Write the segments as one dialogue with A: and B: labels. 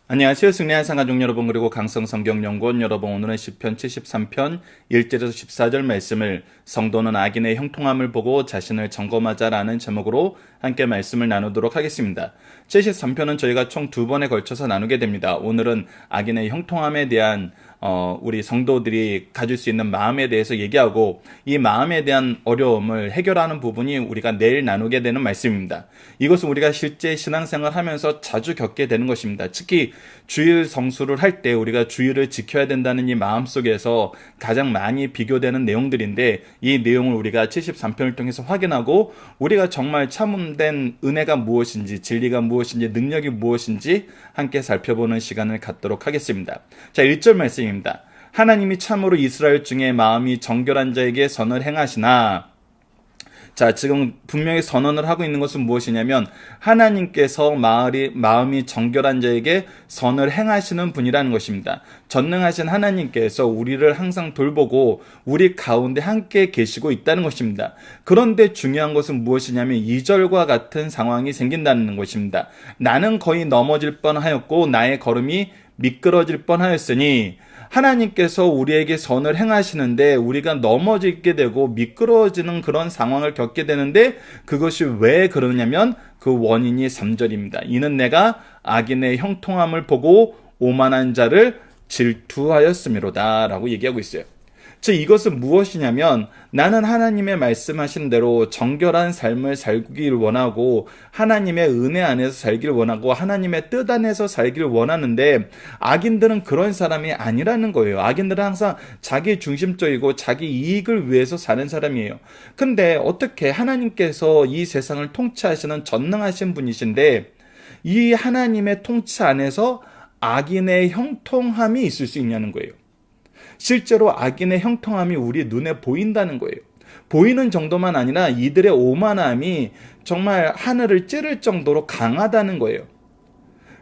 A: 안녕하세요. 승리한 상가족 여러분, 그리고 강성성경연구원 여러분, 오늘은 시편 73편 1절에서 14절 말씀을 성도는 악인의 형통함을 보고 자신을 점검하자라는 제목으로 함께 말씀을 나누도록 하겠습니다. 73편은 저희가 총 2번에 걸쳐서 나누게 됩니다. 오늘은 악인의 형통함에 대한 우리 성도들이 가질 수 있는 마음에 대해서 얘기하고, 이 마음에 대한 어려움을 해결하는 부분이 우리가 내일 나누게 되는 말씀입니다. 이것은 우리가 실제 신앙생활 하면서 자주 겪게 되는 것입니다. 특히 주일 성수를 할 때 우리가 주일을 지켜야 된다는 이 마음 속에서 가장 많이 비교되는 내용들인데, 이 내용을 우리가 73편을 통해서 확인하고 우리가 정말 참된 은혜가 무엇인지, 진리가 무엇인지, 능력이 무엇인지 함께 살펴보는 시간을 갖도록 하겠습니다. 자, 1절 말씀입니다. 하나님이 참으로 이스라엘 중에 마음이 정결한 자에게 선을 행하시나. 자, 지금 분명히 선언을 하고 있는 것은 무엇이냐면, 하나님께서 마음이 정결한 자에게 선을 행하시는 분이라는 것입니다. 전능하신 하나님께서 우리를 항상 돌보고 우리 가운데 함께 계시고 있다는 것입니다. 그런데 중요한 것은 무엇이냐면 2절과 같은 상황이 생긴다는 것입니다. 나는 거의 넘어질 뻔하였고 나의 걸음이 미끄러질 뻔하였으니, 하나님께서 우리에게 선을 행하시는데 우리가 넘어지게 되고 미끄러지는 그런 상황을 겪게 되는데, 그것이 왜 그러냐면 그 원인이 3절입니다. 이는 내가 악인의 형통함을 보고 오만한 자를 질투하였음이로다 라고 얘기하고 있어요. 즉, 이것은 무엇이냐면, 나는 하나님의 말씀하신 대로 정결한 삶을 살기를 원하고 하나님의 은혜 안에서 살기를 원하고 하나님의 뜻 안에서 살기를 원하는데, 악인들은 그런 사람이 아니라는 거예요. 악인들은 항상 자기 중심적이고 자기 이익을 위해서 사는 사람이에요. 근데 어떻게 하나님께서 이 세상을 통치하시는 전능하신 분이신데, 이 하나님의 통치 안에서 악인의 형통함이 있을 수 있냐는 거예요. 실제로 악인의 형통함이 우리 눈에 보인다는 거예요. 보이는 정도만 아니라 이들의 오만함이 정말 하늘을 찌를 정도로 강하다는 거예요.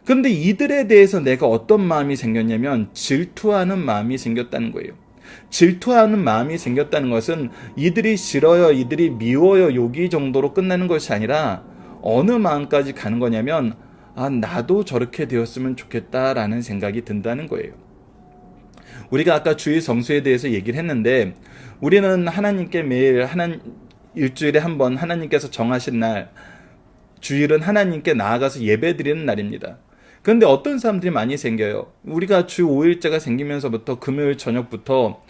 A: 그런데 이들에 대해서 내가 어떤 마음이 생겼냐면 질투하는 마음이 생겼다는 거예요. 질투하는 마음이 생겼다는 것은 이들이 싫어요, 이들이 미워요, 여기 정도로 끝나는 것이 아니라 어느 마음까지 가는 거냐면, 나도 저렇게 되었으면 좋겠다라는 생각이 든다는 거예요. 우리가 아까 주일 성수에 대해서 얘기를 했는데, 우리는 하나님께 매일 일주일에 한 번 하나님께서 정하신 날, 주일은 하나님께 나아가서 예배드리는 날입니다. 그런데 어떤 사람들이 많이 생겨요. 우리가 주 5일째가 생기면서부터 금요일 저녁부터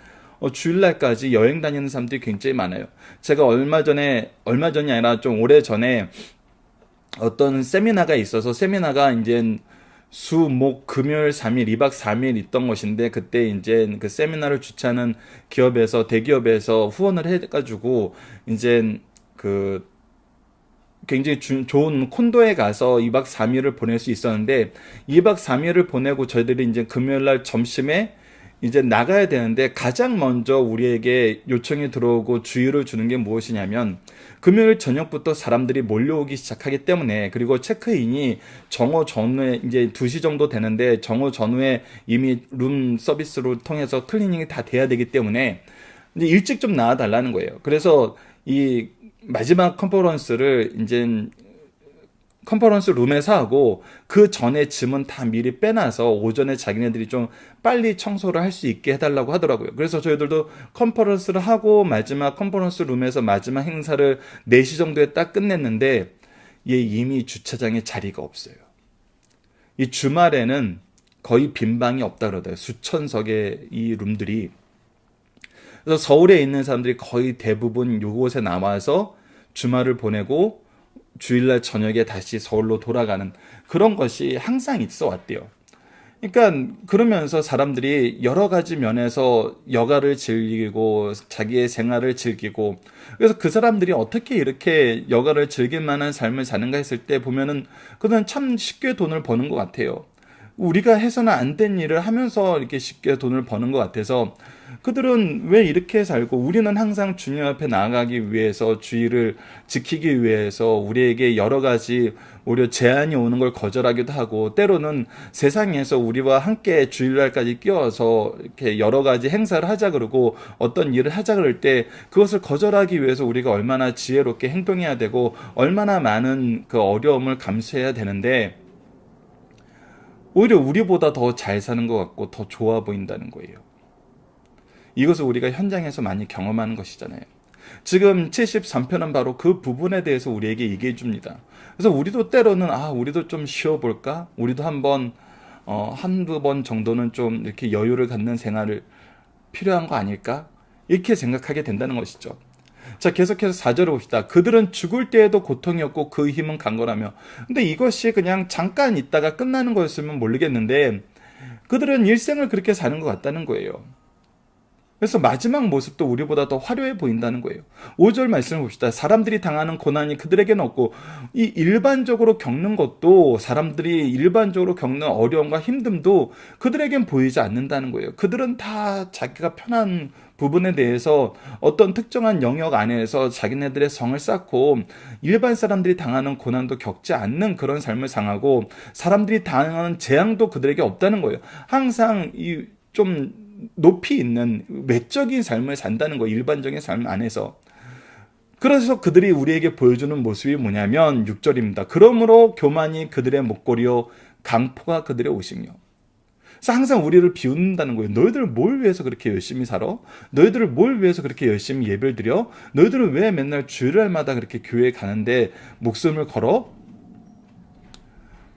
A: 주일날까지 여행 다니는 사람들이 굉장히 많아요. 제가 얼마 전이 아니라 좀 오래 전에 어떤 세미나가 있어서, 세미나가 이제 수, 목, 금요일 3일, 2박 3일 있던 것인데, 그때 이제 그 세미나를 주최하는 대기업에서 후원을 해가지고, 이제 그 굉장히 좋은 콘도에 가서 2박 3일을 보낼 수 있었는데, 2박 3일을 보내고 저희들이 이제 금요일날 점심에 이제 나가야 되는데, 가장 먼저 우리에게 요청이 들어오고 주의를 주는 게 무엇이냐면, 금요일 저녁부터 사람들이 몰려오기 시작하기 때문에, 그리고 체크인이 정오 전후에 이제 2시 정도 되는데, 정오 전후에 이미 룸 서비스로 통해서 클리닝이 다 돼야 되기 때문에 이제 일찍 좀 나와 달라는 거예요. 그래서 이 마지막 컨퍼런스를 이제 컨퍼런스 룸에서 하고, 그 전에 짐은 다 미리 빼놔서 오전에 자기네들이 좀 빨리 청소를 할 수 있게 해달라고 하더라고요. 그래서 저희들도 컨퍼런스를 하고 마지막 컨퍼런스 룸에서 마지막 행사를 4시 정도에 딱 끝냈는데, 이미 주차장에 자리가 없어요. 이 주말에는 거의 빈 방이 없다 그러더라고요. 수천 석의 이 룸들이. 그래서 서울에 있는 사람들이 거의 대부분 이곳에 남아서 주말을 보내고 주일날 저녁에 다시 서울로 돌아가는 그런 것이 항상 있어 왔대요. 그러니까 그러면서 사람들이 여러 가지 면에서 여가를 즐기고 자기의 생활을 즐기고, 그래서 그 사람들이 어떻게 이렇게 여가를 즐길 만한 삶을 사는가 했을 때 보면은 그들은 참 쉽게 돈을 버는 것 같아요. 우리가 해서는 안 된 일을 하면서 이렇게 쉽게 돈을 버는 것 같아서, 그들은 왜 이렇게 살고, 우리는 항상 주님 앞에 나아가기 위해서, 주의를 지키기 위해서 우리에게 여러 가지 오히려 제한이 오는 걸 거절하기도 하고, 때로는 세상에서 우리와 함께 주일날까지 끼워서 이렇게 여러 가지 행사를 하자 그러고 어떤 일을 하자 그럴 때 그것을 거절하기 위해서 우리가 얼마나 지혜롭게 행동해야 되고 얼마나 많은 그 어려움을 감수해야 되는데, 오히려 우리보다 더 잘 사는 것 같고 더 좋아 보인다는 거예요. 이것을 우리가 현장에서 많이 경험하는 것이잖아요. 지금 73편은 바로 그 부분에 대해서 우리에게 얘기해 줍니다. 그래서 우리도 때로는 우리도 좀 쉬어볼까? 우리도 한번 한두 번 정도는 좀 이렇게 여유를 갖는 생활을 필요한 거 아닐까? 이렇게 생각하게 된다는 것이죠. 자, 계속해서 4절을 봅시다. 그들은 죽을 때에도 고통이 없고 그 힘은 강건하며. 근데 이것이 그냥 잠깐 있다가 끝나는 거였으면 모르겠는데 그들은 일생을 그렇게 사는 것 같다는 거예요. 그래서 마지막 모습도 우리보다 더 화려해 보인다는 거예요. 5절 말씀을 봅시다. 사람들이 당하는 고난이 그들에게는 없고, 이 일반적으로 겪는 것도, 사람들이 일반적으로 겪는 어려움과 힘듦도 그들에겐 보이지 않는다는 거예요. 그들은 다 자기가 편한 부분에 대해서 어떤 특정한 영역 안에서 자기네들의 성을 쌓고 일반 사람들이 당하는 고난도 겪지 않는 그런 삶을 상하고, 사람들이 당하는 재앙도 그들에게 없다는 거예요. 항상 좀 높이 있는 외적인 삶을 산다는 거, 일반적인 삶 안에서. 그래서 그들이 우리에게 보여주는 모습이 뭐냐면 6절입니다. 그러므로 교만이 그들의 목걸이요 강포가 그들의 옷이며. 그래서 항상 우리를 비웃는다는 거예요. 너희들 뭘 위해서 그렇게 열심히 살아? 너희들을 뭘 위해서 그렇게 열심히 예배를 드려? 너희들은 왜 맨날 주일날마다 그렇게 교회에 가는데 목숨을 걸어?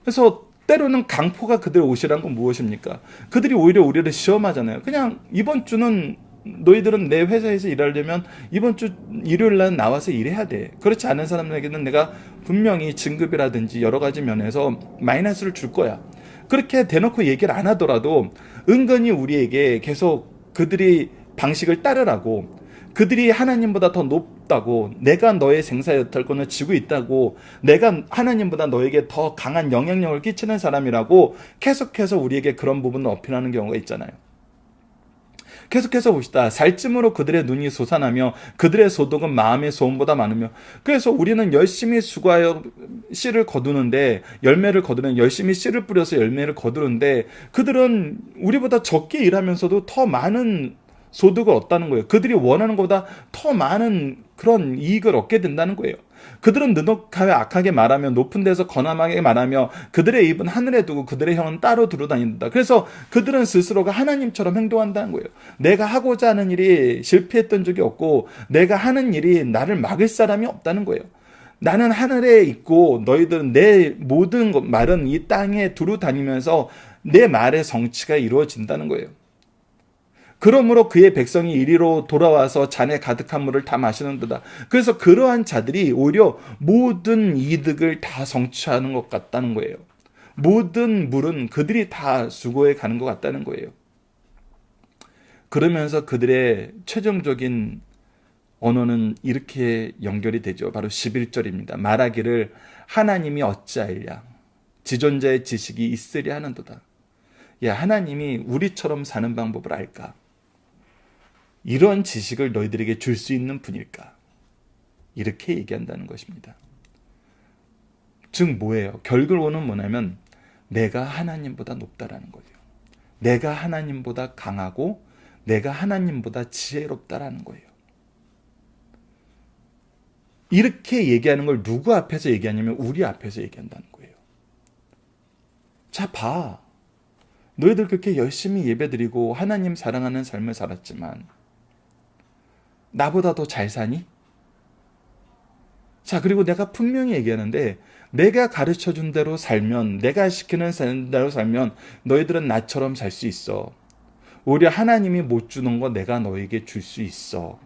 A: 그래서 때로는 강포가 그들의 옷이란 건 무엇입니까? 그들이 오히려 우리를 시험하잖아요. 그냥 이번 주는 너희들은 내 회사에서 일하려면 이번 주 일요일 날 나와서 일해야 돼. 그렇지 않은 사람에게는 내가 분명히 진급이라든지 여러 가지 면에서 마이너스를 줄 거야. 그렇게 대놓고 얘기를 안 하더라도 은근히 우리에게 계속 그들이 방식을 따르라고, 그들이 하나님보다 더 높다고, 내가 너의 생사여탈권을 쥐고 있다고, 내가 하나님보다 너에게 더 강한 영향력을 끼치는 사람이라고 계속해서 우리에게 그런 부분을 어필하는 경우가 있잖아요. 계속해서 봅시다. 살찜으로 그들의 눈이 솟아나며 그들의 소득은 마음의 소음보다 많으며. 그래서 우리는 열심히 수고하여 씨를 거두는데, 열매를 거두는, 열심히 씨를 뿌려서 열매를 거두는데 그들은 우리보다 적게 일하면서도 더 많은 소득을 얻다는 거예요. 그들이 원하는 것보다 더 많은 그런 이익을 얻게 된다는 거예요. 그들은 느긋하게 악하게 말하며 높은 데서 거남하게 말하며 그들의 입은 하늘에 두고 그들의 혀는 따로 두루다닌다. 그래서 그들은 스스로가 하나님처럼 행동한다는 거예요. 내가 하고자 하는 일이 실패했던 적이 없고 내가 하는 일이 나를 막을 사람이 없다는 거예요. 나는 하늘에 있고 너희들은 내 모든 말은 이 땅에 두루다니면서 내 말의 성취가 이루어진다는 거예요. 그러므로 그의 백성이 이리로 돌아와서 잔에 가득한 물을 다 마시는도다. 그래서 그러한 자들이 오히려 모든 이득을 다 성취하는 것 같다는 거예요. 모든 물은 그들이 다 수고해 가는 것 같다는 거예요. 그러면서 그들의 최종적인 언어는 이렇게 연결이 되죠. 바로 11절입니다. 말하기를 하나님이 어찌하랴 지존자의 지식이 있으랴 하는도다. 하나님이 우리처럼 사는 방법을 알까? 이런 지식을 너희들에게 줄 수 있는 분일까? 이렇게 얘기한다는 것입니다. 즉 뭐예요? 결국은 뭐냐면 내가 하나님보다 높다라는 거예요. 내가 하나님보다 강하고 내가 하나님보다 지혜롭다라는 거예요. 이렇게 얘기하는 걸 누구 앞에서 얘기하냐면 우리 앞에서 얘기한다는 거예요. 자, 봐. 너희들 그렇게 열심히 예배드리고 하나님 사랑하는 삶을 살았지만 나보다 더 잘 사니? 자, 그리고 내가 분명히 얘기하는데 내가 가르쳐준 대로 살면, 내가 시키는 대로 살면 너희들은 나처럼 살 수 있어. 오히려 하나님이 못 주는 거 내가 너에게 줄 수 있어.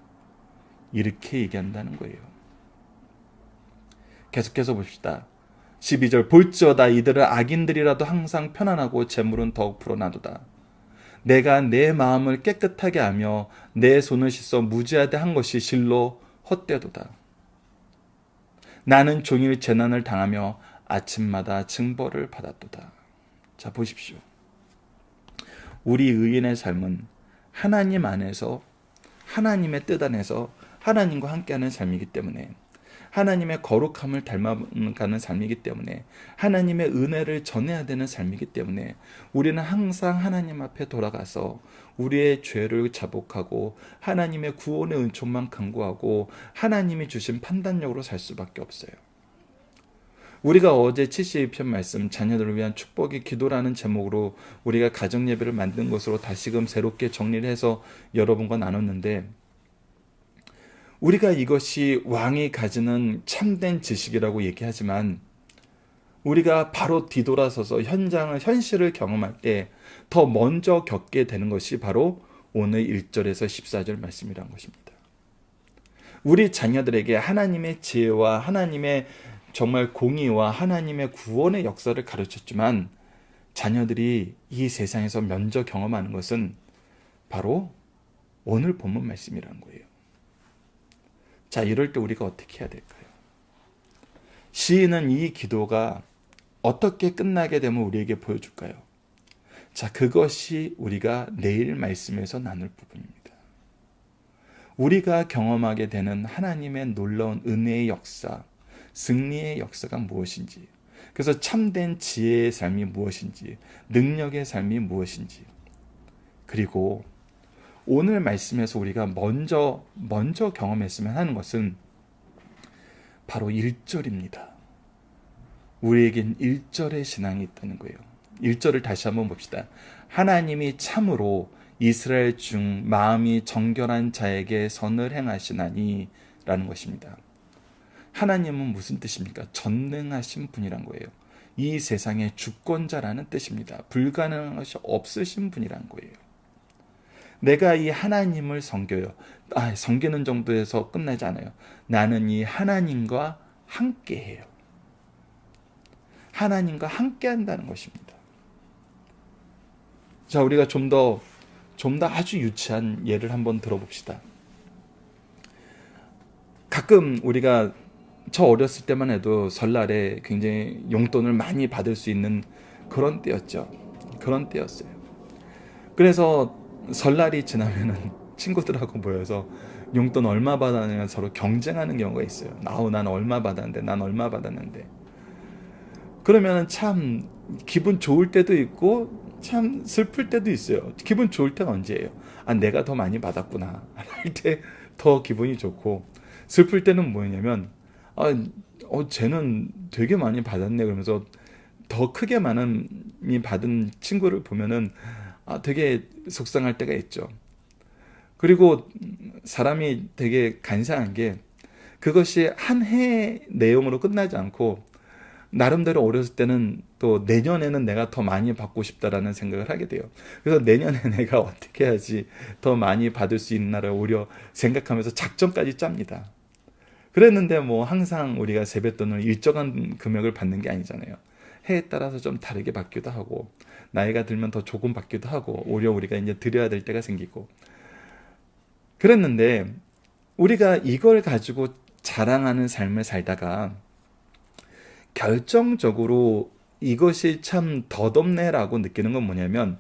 A: 이렇게 얘기한다는 거예요. 계속해서 봅시다. 12절 볼지어다 이들은 악인들이라도 항상 편안하고 재물은 더욱 불어나도다. 내가 내 마음을 깨끗하게 하며 내 손을 씻어 무지하게 한 것이 실로 헛되도다. 나는 종일 재난을 당하며 아침마다 징벌을 받았도다. 자, 보십시오. 우리 의인의 삶은 하나님 안에서 하나님의 뜻 안에서 하나님과 함께하는 삶이기 때문에, 하나님의 거룩함을 닮아가는 삶이기 때문에, 하나님의 은혜를 전해야 되는 삶이기 때문에 우리는 항상 하나님 앞에 돌아가서 우리의 죄를 자복하고 하나님의 구원의 은총만 간구하고 하나님이 주신 판단력으로 살 수밖에 없어요. 우리가 어제 72편 말씀 자녀들을 위한 축복의 기도라는 제목으로 우리가 가정 예배를 만든 것으로 다시금 새롭게 정리를 해서 여러분과 나눴는데, 우리가 이것이 왕이 가지는 참된 지식이라고 얘기하지만 우리가 바로 뒤돌아서서 현실을 경험할 때 더 먼저 겪게 되는 것이 바로 오늘 1절에서 14절 말씀이란 것입니다. 우리 자녀들에게 하나님의 지혜와 하나님의 정말 공의와 하나님의 구원의 역사를 가르쳤지만 자녀들이 이 세상에서 먼저 경험하는 것은 바로 오늘 본문 말씀이라는 거예요. 자, 이럴 때 우리가 어떻게 해야 될까요? 시인은 이 기도가 어떻게 끝나게 되면 우리에게 보여줄까요? 자, 그것이 우리가 내일 말씀에서 나눌 부분입니다. 우리가 경험하게 되는 하나님의 놀라운 은혜의 역사, 승리의 역사가 무엇인지, 그래서 참된 지혜의 삶이 무엇인지, 능력의 삶이 무엇인지, 그리고 오늘 말씀에서 우리가 먼저 경험했으면 하는 것은 바로 1절입니다. 우리에겐 1절의 신앙이 있다는 거예요. 1절을 다시 한번 봅시다. 하나님이 참으로 이스라엘 중 마음이 정결한 자에게 선을 행하시나니 라는 것입니다. 하나님은 무슨 뜻입니까? 전능하신 분이란 거예요. 이 세상의 주권자라는 뜻입니다. 불가능한 것이 없으신 분이란 거예요. 내가 이 하나님을 섬겨요. 섬기는 정도에서 끝나지 않아요. 나는 이 하나님과 함께해요. 하나님과 함께 한다는 것입니다. 자, 우리가 좀 더 아주 유치한 예를 한번 들어봅시다. 가끔 우리가 저 어렸을 때만 해도 설날에 굉장히 용돈을 많이 받을 수 있는 그런 때였죠. 그런 때였어요. 그래서 설날이 지나면은 친구들하고 모여서 용돈 얼마 받았느냐 서로 경쟁하는 경우가 있어요. 난 얼마 받았는데, 난 얼마 받았는데. 그러면은 참 기분 좋을 때도 있고 참 슬플 때도 있어요. 기분 좋을 때는 언제예요? 내가 더 많이 받았구나 할 때 더 기분이 좋고, 슬플 때는 뭐냐면 쟤는 되게 많이 받았네 그러면서 더 크게 많이 받은 친구를 보면은 되게 속상할 때가 있죠. 그리고 사람이 되게 간사한 게 그것이 한 해 내용으로 끝나지 않고 나름대로 어렸을 때는 또 내년에는 내가 더 많이 받고 싶다라는 생각을 하게 돼요. 그래서 내년에 내가 어떻게 해야지 더 많이 받을 수 있나를 오히려 생각하면서 작전까지 짭니다. 그랬는데 항상 우리가 세뱃돈을 일정한 금액을 받는 게 아니잖아요. 해에 따라서 좀 다르게 받기도 하고, 나이가 들면 더 조금 받기도 하고, 오히려 우리가 이제 드려야 될 때가 생기고. 그랬는데 우리가 이걸 가지고 자랑하는 삶을 살다가 결정적으로 이것이 참 덧없네라고 느끼는 건 뭐냐면,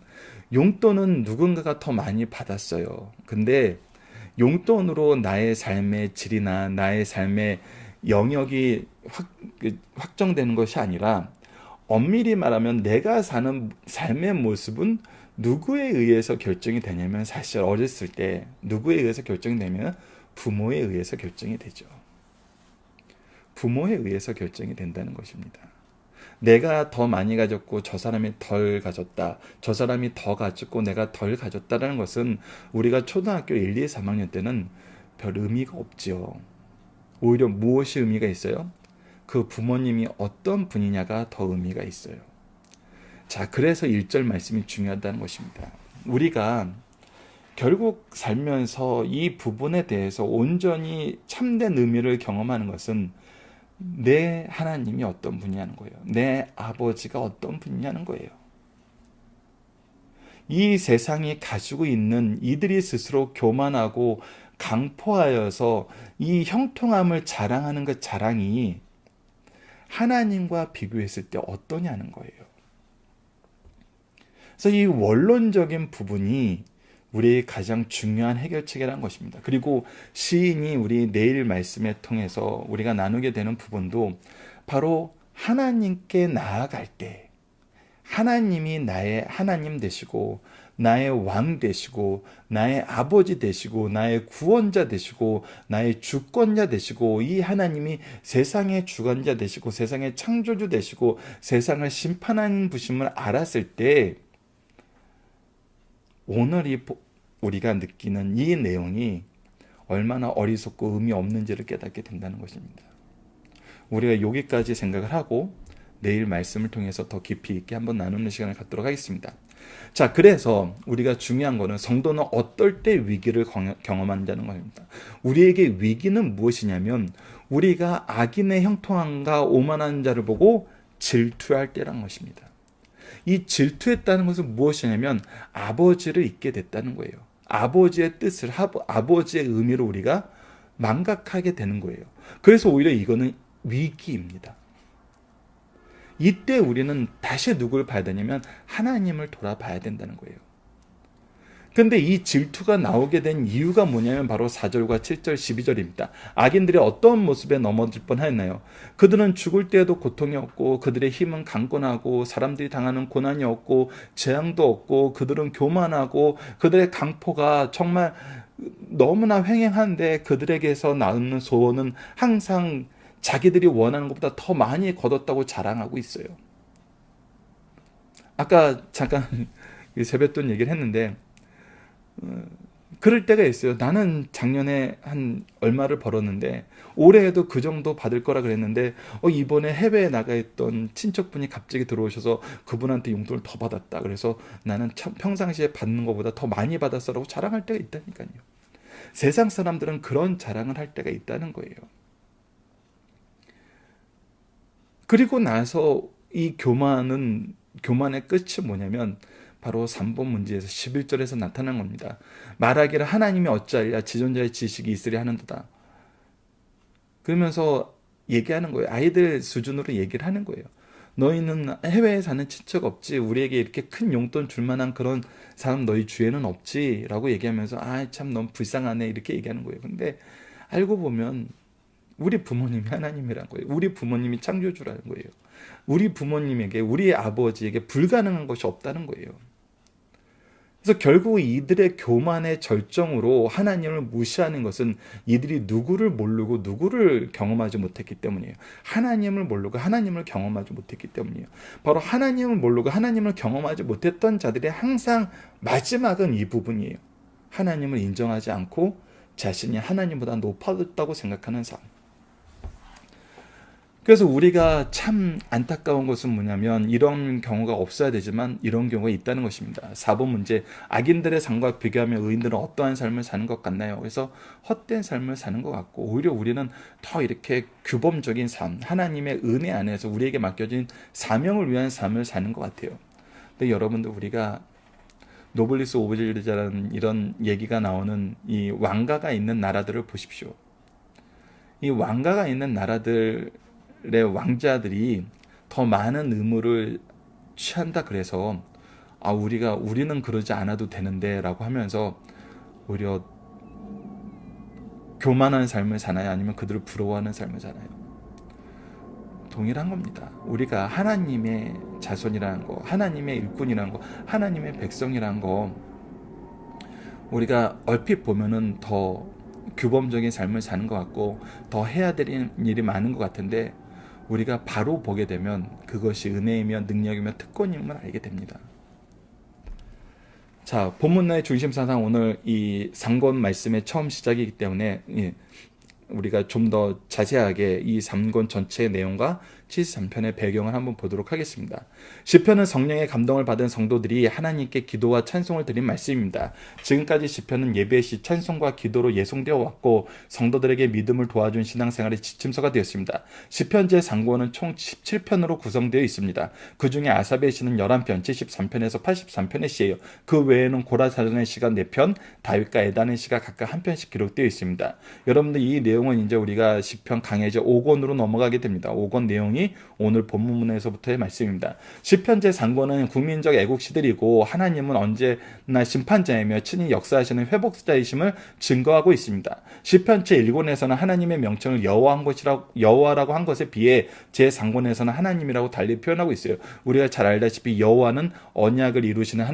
A: 용돈은 누군가가 더 많이 받았어요. 근데 용돈으로 나의 삶의 질이나 나의 삶의 영역이 확정되는 것이 아니라, 엄밀히 말하면 내가 사는 삶의 모습은 누구에 의해서 결정이 되냐면, 사실 어렸을 때 누구에 의해서 결정이 되면 부모에 의해서 결정이 되죠. 부모에 의해서 결정이 된다는 것입니다. 내가 더 많이 가졌고 저 사람이 덜 가졌다, 저 사람이 더 가졌고 내가 덜 가졌다라는 것은 우리가 초등학교 1, 2, 3학년 때는 별 의미가 없지요. 오히려 무엇이 의미가 있어요? 그 부모님이 어떤 분이냐가 더 의미가 있어요. 자, 그래서 1절 말씀이 중요하다는 것입니다. 우리가 결국 살면서 이 부분에 대해서 온전히 참된 의미를 경험하는 것은 내 하나님이 어떤 분이냐는 거예요. 내 아버지가 어떤 분이냐는 거예요. 이 세상이 가지고 있는 이들이 스스로 교만하고 강포하여서 이 형통함을 자랑하는 그 자랑이 하나님과 비교했을 때 어떠냐는 거예요. 그래서 이 원론적인 부분이 우리의 가장 중요한 해결책이라는 것입니다. 그리고 시인이 우리 내일 말씀에 통해서 우리가 나누게 되는 부분도 바로 하나님께 나아갈 때 하나님이 나의 하나님 되시고 나의 왕 되시고 나의 아버지 되시고 나의 구원자 되시고 나의 주권자 되시고 이 하나님이 세상의 주관자 되시고 세상의 창조주 되시고 세상을 심판하는 분임을 알았을 때 오늘 우리가 느끼는 이 내용이 얼마나 어리석고 의미 없는지를 깨닫게 된다는 것입니다. 우리가 여기까지 생각을 하고 내일 말씀을 통해서 더 깊이 있게 한번 나누는 시간을 갖도록 하겠습니다. 자, 그래서 우리가 중요한 거는 성도는 어떨 때 위기를 경험한다는 겁니다. 우리에게 위기는 무엇이냐면 우리가 악인의 형통함과 오만한 자를 보고 질투할 때란 것입니다. 이 질투했다는 것은 무엇이냐면 아버지를 잊게 됐다는 거예요. 아버지의 뜻을, 아버지의 의미를 우리가 망각하게 되는 거예요. 그래서 오히려 이거는 위기입니다. 이때 우리는 다시 누구를 봐야 되냐면 하나님을 돌아봐야 된다는 거예요. 근데 이 질투가 나오게 된 이유가 뭐냐면 바로 4절과 7절, 12절입니다. 악인들이 어떤 모습에 넘어질 뻔하였나요? 그들은 죽을 때에도 고통이 없고 그들의 힘은 강권하고 사람들이 당하는 고난이 없고 재앙도 없고 그들은 교만하고 그들의 강포가 정말 너무나 횡행한데 그들에게서 나오는 소원은 항상 자기들이 원하는 것보다 더 많이 거뒀다고 자랑하고 있어요. 아까 잠깐 세뱃돈 얘기를 했는데 그럴 때가 있어요. 나는 작년에 한 얼마를 벌었는데 올해에도 그 정도 받을 거라 그랬는데 이번에 해외에 나가 있던 친척분이 갑자기 들어오셔서 그분한테 용돈을 더 받았다. 그래서 나는 참 평상시에 받는 것보다 더 많이 받았어라고 자랑할 때가 있다니까요. 세상 사람들은 그런 자랑을 할 때가 있다는 거예요. 그리고 나서 이 교만의 끝이 뭐냐면 바로 3번 문제에서 11절에서 나타난 겁니다. 말하기를 하나님이 어찌하리라 지존자의 지식이 있으리 하는도다. 그러면서 얘기하는 거예요. 아이들 수준으로 얘기를 하는 거예요. 너희는 해외에 사는 친척 없지? 우리에게 이렇게 큰 용돈 줄 만한 그런 사람 너희 주위에는 없지? 라고 얘기하면서 참 너무 불쌍하네 이렇게 얘기하는 거예요. 근데 알고 보면 우리 부모님이 하나님이란 거예요. 우리 부모님이 창조주라는 거예요. 우리 부모님에게, 우리 아버지에게 불가능한 것이 없다는 거예요. 그래서 결국 이들의 교만의 절정으로 하나님을 무시하는 것은 이들이 누구를 모르고 누구를 경험하지 못했기 때문이에요. 하나님을 모르고 하나님을 경험하지 못했기 때문이에요. 바로 하나님을 모르고 하나님을 경험하지 못했던 자들의 항상 마지막은 이 부분이에요. 하나님을 인정하지 않고 자신이 하나님보다 높아졌다고 생각하는 삶. 그래서 우리가 참 안타까운 것은 뭐냐면 이런 경우가 없어야 되지만 이런 경우가 있다는 것입니다. 4번 문제, 악인들의 삶과 비교하면 의인들은 어떠한 삶을 사는 것 같나요? 그래서 헛된 삶을 사는 것 같고 오히려 우리는 더 이렇게 규범적인 삶, 하나님의 은혜 안에서 우리에게 맡겨진 사명을 위한 삶을 사는 것 같아요. 근데 여러분들 우리가 노블리스 오브젤리자라는 이런 얘기가 나오는 이 왕가가 있는 나라들을 보십시오. 이 왕가가 있는 나라들 왕자들이 더 많은 의무를 취한다 그래서 우리는 그러지 않아도 되는데 라고 하면서 오히려 교만한 삶을 사나요? 아니면 그들을 부러워하는 삶을 사나요? 동일한 겁니다. 우리가 하나님의 자손이라는 거, 하나님의 일꾼이라는 거, 하나님의 백성이라는 거 우리가 얼핏 보면은 더 규범적인 삶을 사는 것 같고 더 해야 될 일이 많은 것 같은데 우리가 바로 보게 되면 그것이 은혜이며 능력이며 특권임을 알게 됩니다. 자, 본문의 중심사상 오늘 이 상권 말씀의 처음 시작이기 때문에 우리가 좀 더 자세하게 이 3권 전체의 내용과 73편의 배경을 한번 보도록 하겠습니다. 시편은 성령의 감동을 받은 성도들이 하나님께 기도와 찬송을 드린 말씀입니다. 지금까지 시편은 예배의 시 찬송과 기도로 예송되어 왔고 성도들에게 믿음을 도와준 신앙생활의 지침서가 되었습니다. 시편 제3권은 총 17편으로 구성되어 있습니다. 그 중에 아삽의 시는 11편, 73편에서 83편의 시예요. 그 외에는 고라사전의 시가 4편, 다윗과 에단의 시가 각각 한 편씩 기록되어 있습니다. 여러분들 이 내용은 이제 우리가 시편 강해제 5권으로 넘어가게 됩니다. 5권 내용이 말씀이 오늘 본문에서부터의 말씀입니다. 시편 제3권은 국민적 애국시들이고 하나님은 언제나 심판자이며 친히 역사하시는 회복자이심을 증거하고 있습니다. 시편 제1권에서는 하나님의 명칭을 여호와라고 한 것에 비해 제3권에서는 하나님이라고 달리 표현하고 있어요. 우리가 잘 알다시피 여호와는 언약을 이루시는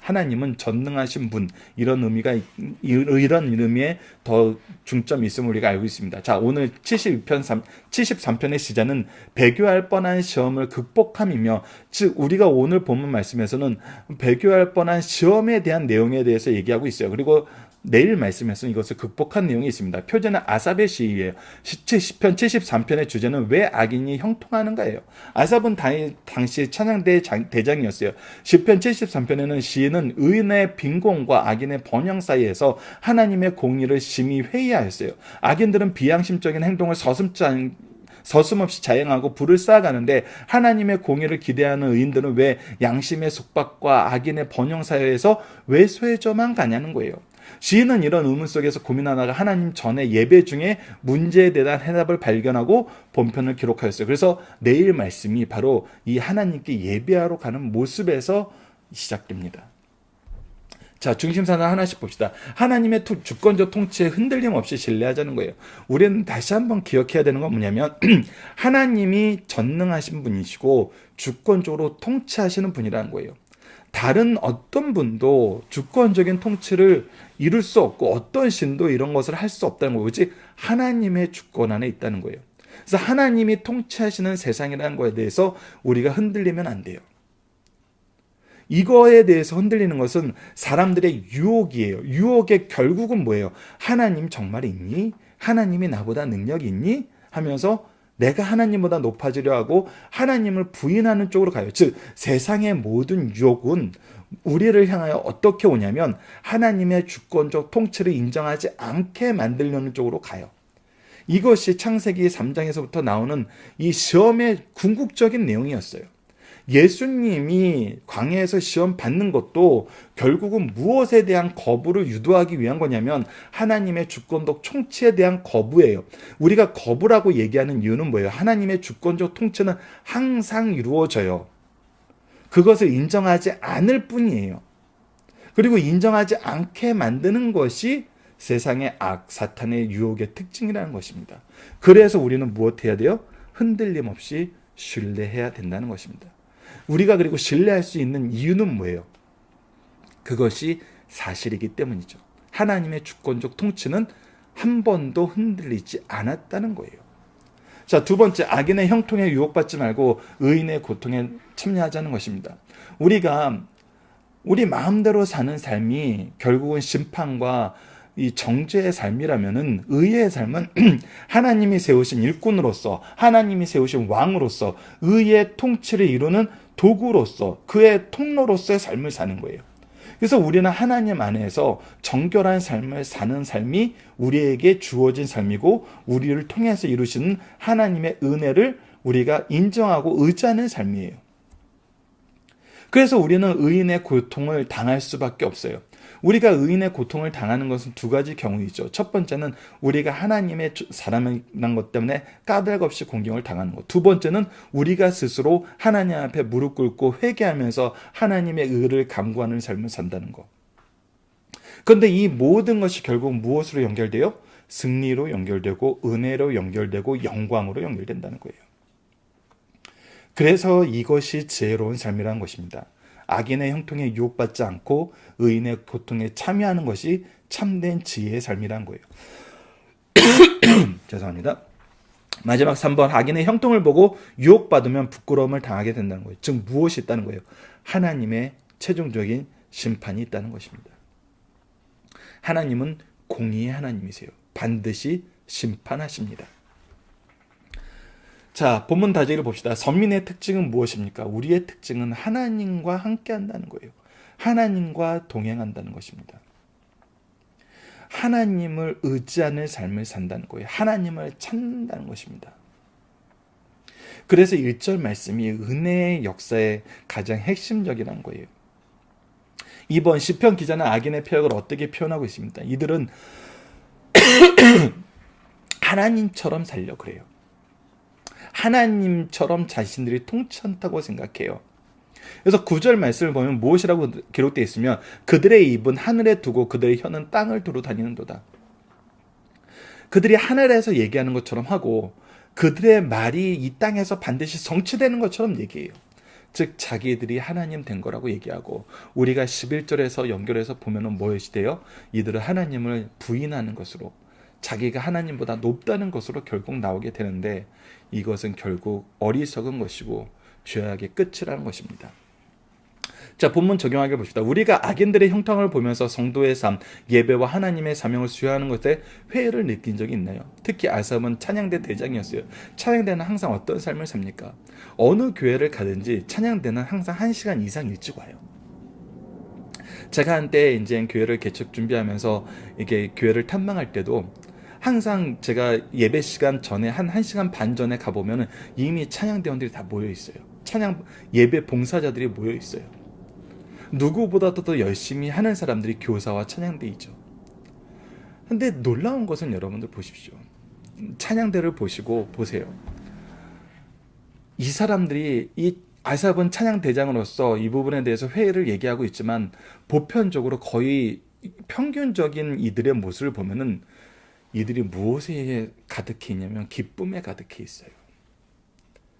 A: 하나님은 전능하신 분, 이런 의미에 더 중점이 있음을 우리가 알고 있습니다. 자, 오늘 73편의 시자는 배교할 뻔한 시험을 극복함이며, 즉 우리가 오늘 본문 말씀에서는 배교할 뻔한 시험에 대한 내용에 대해서 얘기하고 있어요. 그리고 내일 말씀에서는 이것을 극복한 내용이 있습니다. 표제는 아삽의 시예요. 시편 73편의 주제는 왜 악인이 형통하는가예요. 아삽은 당시 찬양대 대장이었어요. 시편 73편에는 시인은 의인의 빈곤과 악인의 번영 사이에서 하나님의 공의를 심히 회의하였어요. 악인들은 비양심적인 행동을 서슴없이 자행하고 불을 쌓아가는데, 하나님의 공의를 기대하는 의인들은 왜 양심의 속박과 악인의 번영 사이에서 왜 쇠져만 가냐는 거예요. 시인은 이런 의문 속에서 고민하다가 하나님 전에 예배 중에 문제에 대한 해답을 발견하고 본편을 기록하였어요. 그래서 내일 말씀이 바로 이 하나님께 예배하러 가는 모습에서 시작됩니다. 자, 중심사는 하나씩 봅시다. 하나님의 주권적 통치에 흔들림 없이 신뢰하자는 거예요. 우리는 다시 한번 기억해야 되는 건 뭐냐면 하나님이 전능하신 분이시고 주권적으로 통치하시는 분이라는 거예요. 다른 어떤 분도 주권적인 통치를 이룰 수 없고 어떤 신도 이런 것을 할 수 없다는 거예요. 오직 하나님의 주권 안에 있다는 거예요. 그래서 하나님이 통치하시는 세상이라는 거에 대해서 우리가 흔들리면 안 돼요. 이거에 대해서 흔들리는 것은 사람들의 유혹이에요. 유혹의 결국은 뭐예요? 하나님 정말 있니? 하나님이 나보다 능력이 있니? 하면서 내가 하나님보다 높아지려 하고 하나님을 부인하는 쪽으로 가요. 즉 세상의 모든 유혹은 우리를 향하여 어떻게 오냐면 하나님의 주권적 통치를 인정하지 않게 만들려는 쪽으로 가요. 이것이 창세기 3장에서부터 나오는 이 시험의 궁극적인 내용이었어요. 예수님이 광야에서 시험 받는 것도 결국은 무엇에 대한 거부를 유도하기 위한 거냐면 하나님의 주권적 통치에 대한 거부예요. 우리가 거부라고 얘기하는 이유는 뭐예요? 하나님의 주권적 통치는 항상 이루어져요. 그것을 인정하지 않을 뿐이에요. 그리고 인정하지 않게 만드는 것이 세상의 사탄의 유혹의 특징이라는 것입니다. 그래서 우리는 무엇해야 돼요? 흔들림 없이 신뢰해야 된다는 것입니다. 우리가 그리고 신뢰할 수 있는 이유는 뭐예요? 그것이 사실이기 때문이죠. 하나님의 주권적 통치는 한 번도 흔들리지 않았다는 거예요. 자, 두 번째, 악인의 형통에 유혹받지 말고 의인의 고통에 참여하자는 것입니다. 우리 마음대로 사는 삶이 결국은 심판과 이 정죄의 삶이라면은 의의 삶은 하나님이 세우신 일꾼으로서, 하나님이 세우신 왕으로서, 의의 통치를 이루는 도구로서, 그의 통로로서의 삶을 사는 거예요. 그래서 우리는 하나님 안에서 정결한 삶을 사는 삶이 우리에게 주어진 삶이고, 우리를 통해서 이루시는 하나님의 은혜를 우리가 인정하고 의지하는 삶이에요. 그래서 우리는 의인의 고통을 당할 수밖에 없어요. 우리가 의인의 고통을 당하는 것은 두 가지 경우이죠. 첫 번째는 우리가 하나님의 사람이란 것 때문에 까닭없이 공경을 당하는 것. 두 번째는 우리가 스스로 하나님 앞에 무릎 꿇고 회개하면서 하나님의 의를 간구하는 삶을 산다는 것. 그런데 이 모든 것이 결국 무엇으로 연결돼요? 승리로 연결되고 은혜로 연결되고 영광으로 연결된다는 거예요. 그래서 이것이 지혜로운 삶이라는 것입니다. 악인의 형통에 유혹받지 않고 의인의 고통에 참여하는 것이 참된 지혜의 삶이란 거예요. 죄송합니다. 마지막 3번, 악인의 형통을 보고 유혹받으면 부끄러움을 당하게 된다는 거예요. 즉 무엇이 있다는 거예요? 하나님의 최종적인 심판이 있다는 것입니다. 하나님은 공의의 하나님이세요. 반드시 심판하십니다. 자, 본문 다지기를 봅시다. 선민의 특징은 무엇입니까? 우리의 특징은 하나님과 함께 한다는 거예요. 하나님과 동행한다는 것입니다. 하나님을 의지하는 삶을 산다는 거예요. 하나님을 찾는다는 것입니다. 그래서 1절 말씀이 은혜의 역사의 가장 핵심적이라는 거예요. 이번 시편 기자는 악인의 표적을 어떻게 표현하고 있습니다. 이들은 하나님처럼 살려 그래요. 하나님처럼 자신들이 통치한다고 생각해요. 그래서 9절 말씀을 보면 무엇이라고 기록되어 있으면 그들의 입은 하늘에 두고 그들의 혀는 땅을 두루 다니는도다. 그들이 하늘에서 얘기하는 것처럼 하고 그들의 말이 이 땅에서 반드시 성취되는 것처럼 얘기해요. 즉 자기들이 하나님 된 거라고 얘기하고, 우리가 11절에서 연결해서 보면은 무엇이 돼요? 이들은 하나님을 부인하는 것으로, 자기가 하나님보다 높다는 것으로 결국 나오게 되는데, 이것은 결국 어리석은 것이고 죄악의 끝이라는 것입니다. 자, 본문 적용하게 봅시다. 우리가 악인들의 형통을 보면서 성도의 삶, 예배와 하나님의 사명을 수여하는 것에 회의를 느낀 적이 있나요? 특히 아삽은 찬양대 대장이었어요. 찬양대는 항상 어떤 삶을 삽니까? 어느 교회를 가든지 찬양대는 항상 1시간 이상 일찍 와요. 제가 한때 이제 교회를 개척 준비하면서 이게 교회를 탐방할 때도 항상 제가 예배 시간 전에 한 1시간 반 전에 가보면 이미 찬양대원들이 다 모여 있어요. 찬양 예배 봉사자들이 모여 있어요. 누구보다도 더 열심히 하는 사람들이 교사와 찬양대이죠. 근데 놀라운 것은 여러분들 보십시오. 찬양대를 보세요. 이 사람들이, 이 아삽은 찬양대장으로서 이 부분에 대해서 회의를 얘기하고 있지만 보편적으로 거의 평균적인 이들의 모습을 보면은 이들이 무엇에 가득해 있냐면 기쁨에 가득해 있어요.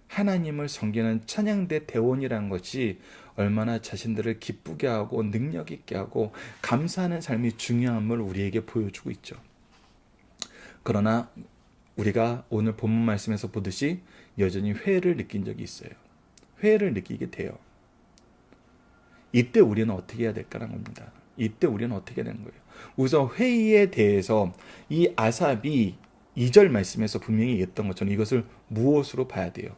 A: 하나님을 섬기는 찬양대 대원이라는 것이 얼마나 자신들을 기쁘게 하고 능력 있게 하고 감사하는 삶이 중요함을 우리에게 보여주고 있죠. 그러나 우리가 오늘 본문 말씀에서 보듯이 여전히 회의를 느낀 적이 있어요. 회의를 느끼게 돼요. 이때 우리는 어떻게 해야 될까라는 겁니다. 이때 우리는 어떻게 되는 거예요? 우선 회의에 대해서 이 아삽이 2절 말씀에서 분명히 얘기했던 것처럼 이것을 무엇으로 봐야 돼요?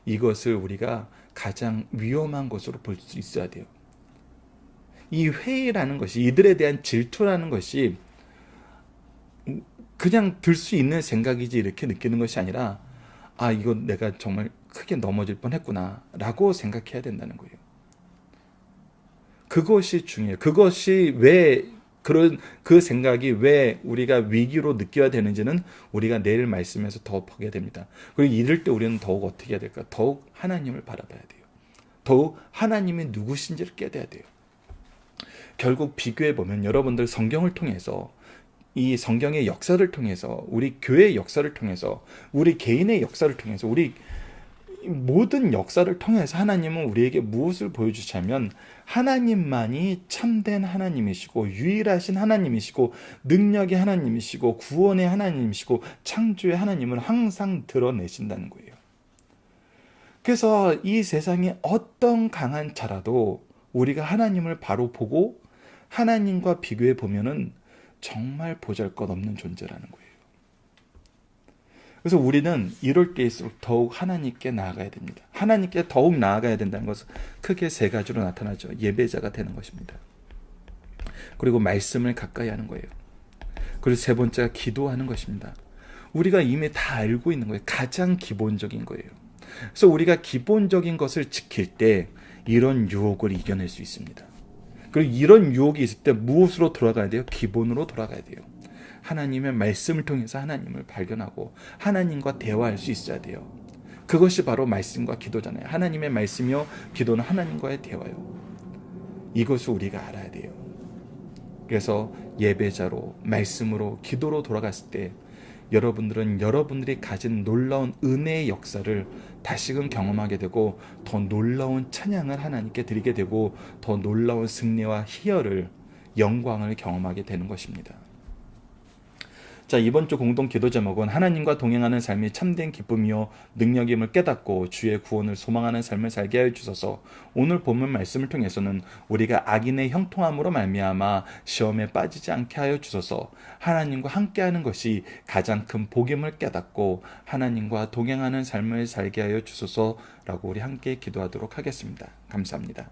A: 이것을 우리가 가장 위험한 것으로 볼 수 있어야 돼요. 이 회의라는 것이, 이들에 대한 질투라는 것이 그냥 들 수 있는 생각이지 이렇게 느끼는 것이 아니라, 아, 이거 내가 정말 크게 넘어질 뻔했구나 라고 생각해야 된다는 거예요. 그것이 중요해요. 그것이 왜 그 생각이 왜 우리가 위기로 느껴야 되는지는 우리가 내일 말씀에서 더 보게 됩니다. 그리고 이럴 때 우리는 더욱 어떻게 해야 될까? 더욱 하나님을 바라봐야 돼요. 더욱 하나님이 누구신지를 깨달아야 돼요. 결국 비교해 보면 여러분들 성경을 통해서, 이 성경의 역사를 통해서, 우리 교회의 역사를 통해서, 우리 개인의 역사를 통해서, 우리 모든 역사를 통해서 하나님은 우리에게 무엇을 보여주시냐면 하나님만이 참된 하나님이시고 유일하신 하나님이시고 능력의 하나님이시고 구원의 하나님이시고 창조의 하나님을 항상 드러내신다는 거예요. 그래서 이 세상에 어떤 강한 자라도 우리가 하나님을 바로 보고 하나님과 비교해 보면은 정말 보잘것없는 존재라는 거예요. 그래서 우리는 이럴 때일수록 더욱 하나님께 나아가야 됩니다. 하나님께 더욱 나아가야 된다는 것은 크게 3가지로 나타나죠. 예배자가 되는 것입니다. 그리고 말씀을 가까이 하는 거예요. 그리고 3번째가 기도하는 것입니다. 우리가 이미 다 알고 있는 거예요. 가장 기본적인 거예요. 그래서 우리가 기본적인 것을 지킬 때 이런 유혹을 이겨낼 수 있습니다. 그리고 이런 유혹이 있을 때 무엇으로 돌아가야 돼요? 기본으로 돌아가야 돼요. 하나님의 말씀을 통해서 하나님을 발견하고 하나님과 대화할 수 있어야 돼요. 그것이 바로 말씀과 기도잖아요. 하나님의 말씀이요, 기도는 하나님과의 대화요. 이것을 우리가 알아야 돼요. 그래서 예배자로, 말씀으로, 기도로 돌아갔을 때 여러분들은 여러분들이 가진 놀라운 은혜의 역사를 다시금 경험하게 되고 더 놀라운 찬양을 하나님께 드리게 되고 더 놀라운 승리와 희열을, 영광을 경험하게 되는 것입니다. 자, 이번 주 공동 기도 제목은 하나님과 동행하는 삶이 참된 기쁨이요 능력임을 깨닫고 주의 구원을 소망하는 삶을 살게 하여 주소서. 오늘 본문 말씀을 통해서는 우리가 악인의 형통함으로 말미암아 시험에 빠지지 않게 하여 주소서. 하나님과 함께하는 것이 가장 큰 복임을 깨닫고 하나님과 동행하는 삶을 살게 하여 주소서라고 우리 함께 기도하도록 하겠습니다. 감사합니다.